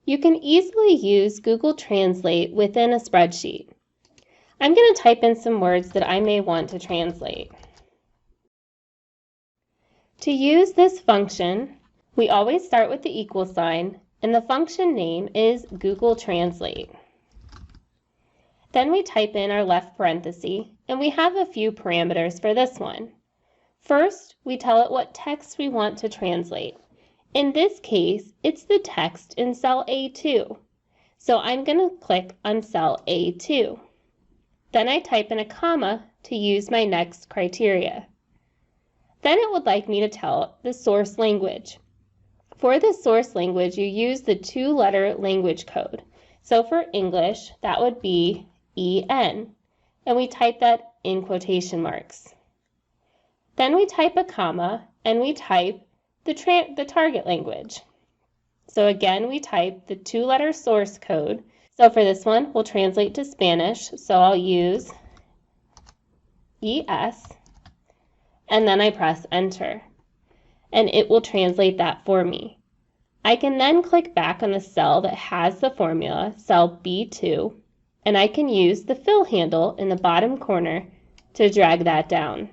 You can easily use Google Translate within a spreadsheet. I'm going to type in some words that I may want to translate. To use this function, we always start with the equal sign, and the function name is Google Translate. Then we type in our left parenthesis, and we have a few parameters for this one. First, we tell it what text we want to translate. In this case, it's the text in cell A2. So I'm going to click on cell A2. Then I type in a comma to use my next criteria. Then it would like me to tell the source language. For the source language, you use the 2-letter language code. So for English, that would be EN, and we type that in quotation marks. Then we type a comma, and we type the target language. So again, we type the 2-letter source code. So for this one, we'll translate to Spanish, so I'll use ES, and then I press enter, and it will translate that for me. I can then click back on the cell that has the formula, cell B2, and I can use the fill handle in the bottom corner to drag that down.